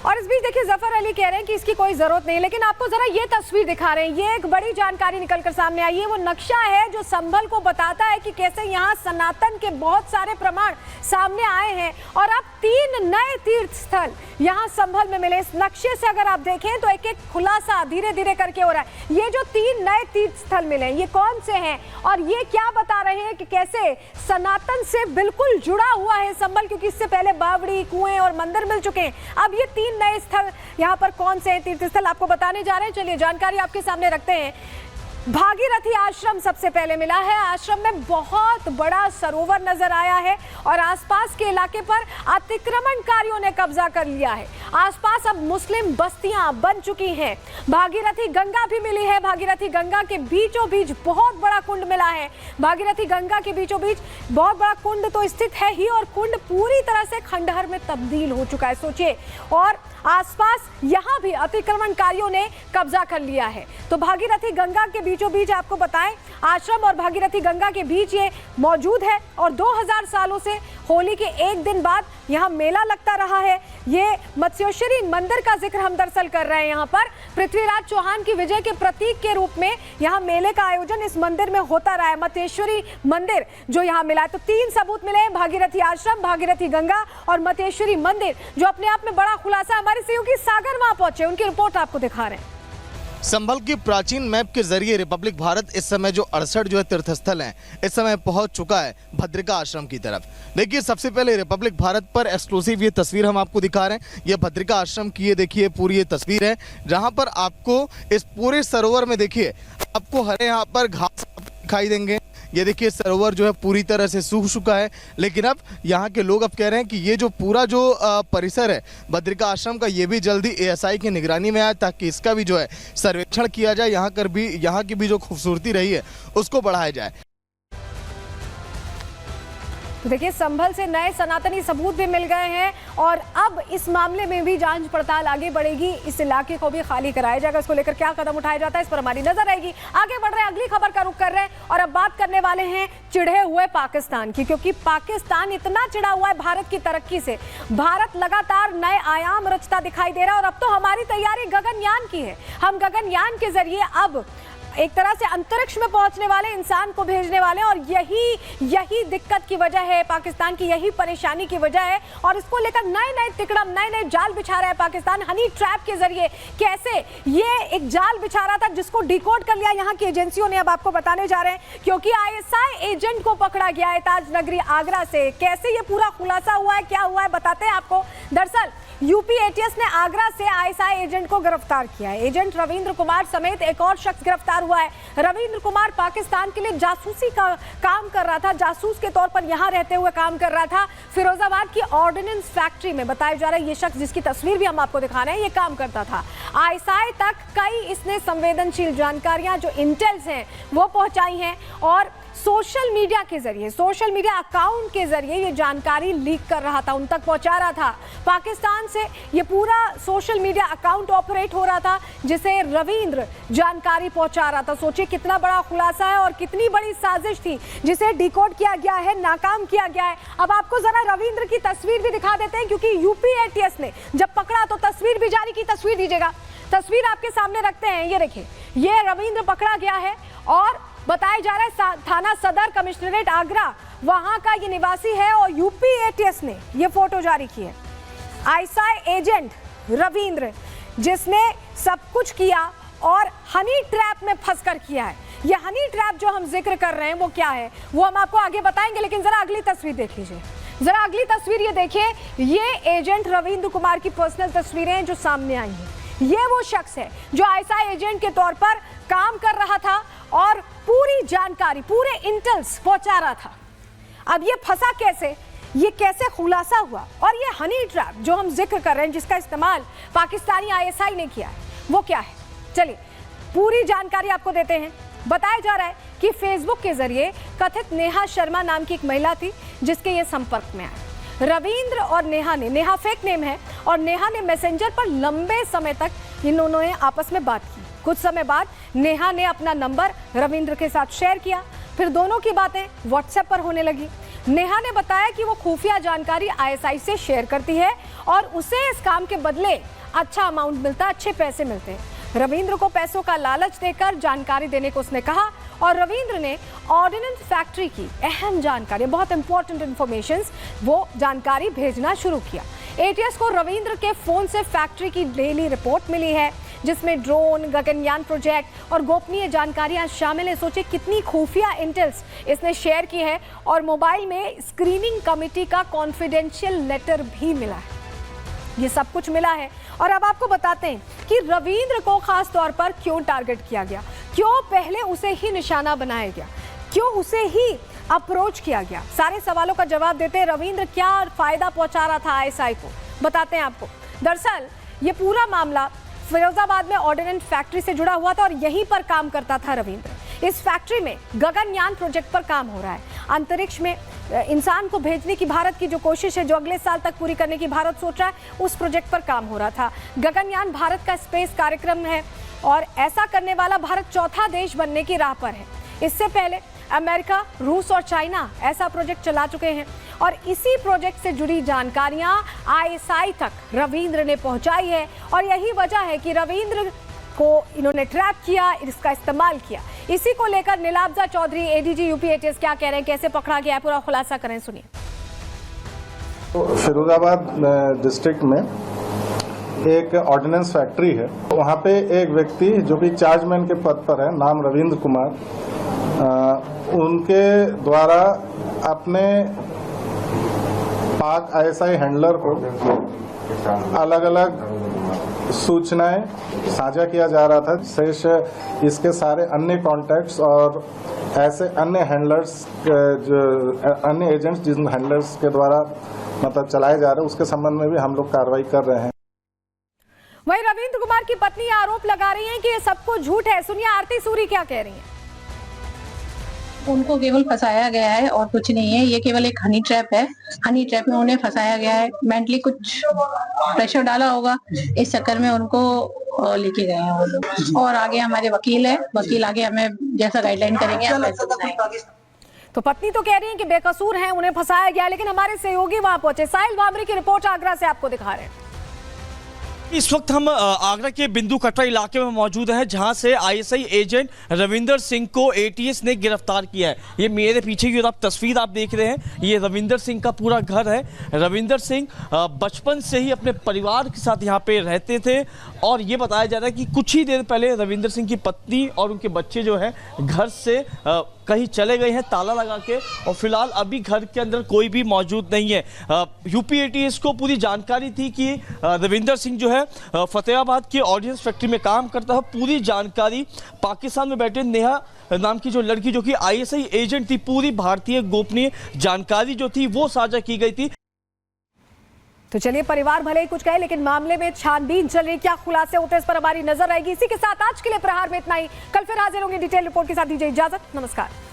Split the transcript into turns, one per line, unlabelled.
और इस बीच देखिए जफर अली कह रहे हैं कि इसकी कोई जरूरत नहीं, लेकिन आपको जरा ये तस्वीर दिखा रहे हैं। ये एक बड़ी जानकारी निकलकर सामने आई है। वो नक्शा है जो संभल को बताता है कि कैसे यहाँ सनातन के बहुत सारे प्रमाण सामने आए हैं और अब 3 नए तीर्थ स्थल यहाँ संभल में मिले। इस नक्शे से अगर आप देखें तो एक एक खुलासा धीरे धीरे करके हो रहा है। ये जो 3 नए तीर्थ स्थल मिले ये कौन से हैं और ये क्या बता रहे हैं कि कैसे सनातन से बिल्कुल जुड़ा हुआ है संभल, क्योंकि इससे पहले बावड़ी, कुएं और मंदिर मिल चुके हैं। अब ये 3 नए स्थल यहाँ पर कौन से हैं तीर्थ स्थल आपको बताने जा रहे हैं। चलिए जानकारी आपके सामने रखते हैं। भागीरथी आश्रम सबसे पहले मिला है। आश्रम में बहुत बड़ा सरोवर नजर आया है और आसपास के इलाके पर अतिक्रमणकारियों ने कब्जा कर लिया है। आसपास अब मुस्लिम बस्तियां बन चुकी हैं। भागीरथी गंगा भी मिली है। भागीरथी गंगा के बीचों बीच बहुत बड़ा कुंड मिला है। भागीरथी गंगा के बीचों बीच बहुत बड़ा कुंड तो स्थित है ही और कुंड पूरी तरह से खंडहर में तब्दील हो चुका है, सोचिए। और आसपास यहां भी अतिक्रमणकारियों ने कब्जा कर लिया है। तो भागीरथी गंगा के बीचों बीच आपको बताएं, आश्रम और भागीरथी गंगा के बीच ये मौजूद है और 2000 सालों से होली के एक दिन बाद यहाँ मेला लगता रहा है। ये मत्स्येश्वरी मंदिर का जिक्र हम दरअसल कर रहे हैं। यहाँ पर पृथ्वीराज चौहान की विजय के प्रतीक के रूप में यहाँ मेले का आयोजन इस मंदिर में होता रहा है। मत्स्येश्वरी मंदिर जो यहाँ मिला है, तो 3 सबूत मिले हैं, भागीरथी आश्रम, भागीरथी गंगा और मत्स्येश्वरी मंदिर, जो अपने आप में बड़ा खुलासा। हमारे सहयोगी सागर वहां पहुंचे, उनकी रिपोर्ट आपको दिखा रहे हैं।
संभल की प्राचीन मैप के जरिए रिपब्लिक भारत इस समय जो 68 जो है तीर्थस्थल हैं, इस समय पहुंच चुका है भद्रिका आश्रम की तरफ। देखिए सबसे पहले रिपब्लिक भारत पर एक्सक्लूसिव ये तस्वीर हम आपको दिखा रहे हैं। ये भद्रिका आश्रम की ये देखिए पूरी ये तस्वीर है, जहां पर आपको इस पूरे सरोवर में देखिए आपको हरे यहाँ पर घास दिखाई देंगे। ये देखिए सरोवर जो है पूरी तरह से सूख चुका है, लेकिन अब यहाँ के लोग अब कह रहे हैं कि ये जो पूरा जो परिसर है भद्रिका आश्रम का, ये भी जल्दी एएसआई की निगरानी में आए ताकि इसका भी जो है सर्वेक्षण किया जाए, यहाँ की भी जो खूबसूरती रही है उसको बढ़ाया जाए।
देखिए संभल से नए सनातनी सबूत भी मिल गए हैं और अब इस मामले में भी जांच पड़ताल आगे बढ़ेगी। इस इलाके को भी खाली कराया जाएगा। इसको लेकर क्या कदम उठाया जाता है इस पर हमारी नजर रहेगी। आगे बढ़ रहे हैं, अगली खबर का रुख कर रहे हैं और अब बात करने वाले हैं चिढ़े हुए पाकिस्तान की, क्योंकि पाकिस्तान इतना चिढ़ा हुआ है भारत की तरक्की से। भारत लगातार नए आयाम रचता दिखाई दे रहा है और अब तो हमारी तैयारी गगनयान की है। हम गगनयान के जरिए अब एक तरह से अंतरिक्ष में पहुंचने वाले इंसान को भेजने वाले, और यही दिक्कत की वजह है, पाकिस्तान की यही परेशानी की वजह है। और इसको लेकर नए तिकड़म, नए जाल बिछा रहा है पाकिस्तान। हनी ट्रैप के जरिए कैसे ये एक जाल बिछा रहा था जिसको डिकोड कर लिया यहाँ की एजेंसियों ने। अब आपको बताने जा रहे हैं, क्योंकि ISI एजेंट को पकड़ा गया है ताज नगरी आगरा से। कैसे ये पूरा खुलासा हुआ है, क्या हुआ है, बताते हैं आपको। दरअसल यूपी ATS ने आगरा से ISI एजेंट को गिरफ्तार किया है। एजेंट रविंद्र कुमार समेत एक और शख्स गिरफ्तार हुआ है। रविंद्र कुमार पाकिस्तान के लिए जासूसी का काम कर रहा था, जासूस के तौर पर यहां रहते हुए काम कर रहा था। फिरोजाबाद की ऑर्डिनेंस फैक्ट्री में बताया जा रहा है ये शख्स, जिसकी तस्वीर भी हम आपको दिखा रहे हैं, ये काम करता था। ISI तक कई इसने संवेदनशील जानकारियां जो इंटेल्स हैं वो पहुंचाई हैं और सोशल मीडिया के जरिए, सोशल मीडिया अकाउंट के जरिए ये जानकारी लीक कर रहा था, उन तक पहुंचा रहा था। पाकिस्तान से ये पूरा सोशल मीडिया अकाउंट ऑपरेट हो रहा था जिसे रविंद्र जानकारी पहुंचा रहा था। सोचिए कितना बड़ा खुलासा है और कितनी बड़ी साजिश थी जिसे डिकोड किया गया है, नाकाम किया गया है। अब आपको जरा रविंद्र की तस्वीर भी दिखा देते हैं, क्योंकि यूपी ATS ने जब पकड़ा तो तस्वीर भी जारी की। तस्वीर दीजिएगा, तस्वीर आपके सामने रखते हैं। ये देखिए, ये रविंद्र पकड़ा गया है और बताया जा रहा है थाना सदर कमिश्नरेट आगरा वहां का ये निवासी है और यूपी ATS ने ये फोटो जारी की है। ISI एजेंट रविंद्र जिसने सब कुछ किया और हनी ट्रैप में फंसकर किया है। ये हनी ट्रैप जो हम जिक्र कर रहे हैं वो क्या है वो हम आपको आगे बताएंगे, लेकिन जरा अगली तस्वीर देख लीजिए। जरा अगली तस्वीर ये देखिए, ये एजेंट रविंद्र कुमार की पर्सनल तस्वीरें जो सामने आई हैं। ये वो शख्स है जो ISI एजेंट के तौर पर काम कर रहा था और पूरी जानकारी, पूरे इंटेल्स पहुंचा रहा था। अब ये फंसा कैसे, ये कैसे खुलासा हुआ, और ये हनी ट्रैप जो हम जिक्र कर रहे हैं जिसका इस्तेमाल पाकिस्तानी ISI ने किया है वो क्या है, चलिए पूरी जानकारी आपको देते हैं। बताया जा रहा है कि फेसबुक के जरिए कथित नेहा शर्मा नाम की एक महिला थी जिसके ये संपर्क में आए। रविंद्र और नेहा फेक नेम है, और नेहा ने मैसेंजर पर लंबे समय तक इन्होंने आपस में बात की। कुछ समय बाद नेहा ने अपना नंबर रविंद्र के साथ शेयर किया, फिर दोनों की बातें व्हाट्सएप पर होने लगी। नेहा ने बताया कि वो खुफिया जानकारी आईएसआई से शेयर करती है और उसे इस काम के बदले अच्छा अमाउंट मिलता, अच्छे पैसे मिलते हैं। रविंद्र को पैसों का लालच देकर जानकारी देने को उसने कहा और रविंद्र ने ऑर्डिनेंस फैक्ट्री की अहम जानकारी, बहुत इंपॉर्टेंट इंफॉर्मेशंस, वो जानकारी भेजना शुरू किया। एटीएस को रविंद्र के फोन से फैक्ट्री की डेली रिपोर्ट मिली है जिसमें ड्रोन, गगनयान प्रोजेक्ट और गोपनीय जानकारियां शामिल है। सोचिए कितनी खुफिया इंटेल्स इसने शेयर की है और मोबाइल में स्क्रीनिंग कमेटी का कॉन्फिडेंशियल लेटर भी मिला है। ये सब कुछ मिला है और अब आपको बताते हैं कि रविंद्र को खास तौर पर क्यों टारगेट किया गया, क्यों पहले उसे ही निशाना बनाया गया, क्यों उसे ही अप्रोच किया गया। सारे सवालों का जवाब देते हैं रविंद्र क्या फायदा पहुंचा रहा था आईएसआई को, बताते हैं आपको। दरअसल ये पूरा मामला फिरोजाबाद में ऑर्डिनेंस फैक्ट्री से जुड़ा हुआ था और यहीं पर काम करता था रविंद्र। इस फैक्ट्री में गगनयान प्रोजेक्ट पर काम हो रहा है। अंतरिक्ष में इंसान को भेजने की भारत की जो कोशिश है, जो अगले साल तक पूरी करने की भारत सोच रहा है, उस प्रोजेक्ट पर काम हो रहा था। गगनयान भारत का स्पेस कार्यक्रम है और ऐसा करने वाला भारत चौथा देश बनने की राह पर है। इससे पहले अमेरिका, रूस और चाइना ऐसा प्रोजेक्ट चला चुके हैं और इसी प्रोजेक्ट से जुड़ी जानकारियां आईएसआई तक रविंद्र ने पहुंचाई है और यही वजह है कि रविंद्र को इन्होंने ट्रैप किया, इसका इस्तेमाल किया। इसी को लेकर Nilabja Chaudhary, ADG UP ATS क्या कह रहे हैं, कैसे पकड़ा गया, पूरा खुलासा करें, सुनिए।
तो फिरोजाबाद डिस्ट्रिक्ट में एक ऑर्डिनेंस फैक्ट्री है, वहाँ पे एक व्यक्ति जो कि चार्जमैन के पद पर है, नाम रविंद्र कुमार, उनके द्वारा अपने पाक आईएसआई हैंडलर को अलग अलग सूचनाएं साझा किया जा रहा था। शेष इसके सारे अन्य कॉन्टैक्ट्स और ऐसे अन्य हैंडलर्स, जो अन्य एजेंट्स जिन हैंडलर्स के द्वारा मतलब चलाए जा रहे हैं, उसके संबंध में भी हम लोग कार्रवाई कर रहे हैं।
वहीं रविंद्र कुमार की पत्नी आरोप लगा रही हैं कि ये सब कुछ झूठ है। सुनिए आरती सूरी क्या कह रही हैं।
उनको केवल फंसाया गया है और कुछ नहीं है। ये केवल एक हनी ट्रैप है। हनी ट्रैप में उन्हें फंसाया गया है। मेंटली कुछ प्रेशर डाला होगा, इस चक्कर में उनको लेके गए हैं वो लोग। और आगे हमारे वकील है, वकील आगे हमें जैसा गाइडलाइन करेंगे।
तो पत्नी तो कह रही है कि बेकसूर हैं, उन्हें फंसाया गया, लेकिन हमारे सहयोगी वहां पहुंचे। साहिल वामरी की रिपोर्ट आगरा से आपको दिखा रहे हैं।
इस वक्त हम आगरा के बिंदु कटरा इलाके में मौजूद हैं, जहां से आईएसआई एजेंट रविंदर सिंह को एटीएस ने गिरफ्तार किया है। ये मेरे पीछे की तस्वीर आप देख रहे हैं, ये रविंदर सिंह का पूरा घर है। रविंदर सिंह बचपन से ही अपने परिवार के साथ यहाँ पे रहते थे और ये बताया जा रहा है कि कुछ ही देर पहले रविंदर सिंह की पत्नी और उनके बच्चे जो है घर से कहीं चले गए हैं ताला लगा के, और फिलहाल अभी घर के अंदर कोई भी मौजूद नहीं है। यूपी एटीएस को पूरी जानकारी थी कि रविंदर सिंह जो है फतेहाबाद की ऑर्डिनेंस फैक्ट्री में काम करता है। पूरी जानकारी पाकिस्तान में बैठे नेहा नाम की जो लड़की, जो कि आईएसआई एजेंट थी, पूरी भारतीय गोपनीय जानकारी जो थी वो साझा की गई थी।
तो चलिए, परिवार भले ही कुछ कहे, लेकिन मामले में छानबीन चल रही, क्या खुलासे होते हैं इस पर हमारी नजर रहेगी। इसी के साथ आज के लिए प्रहार में इतना ही। कल फिर हाजिर होंगे डिटेल रिपोर्ट के साथ। दीजिए इजाजत, नमस्कार।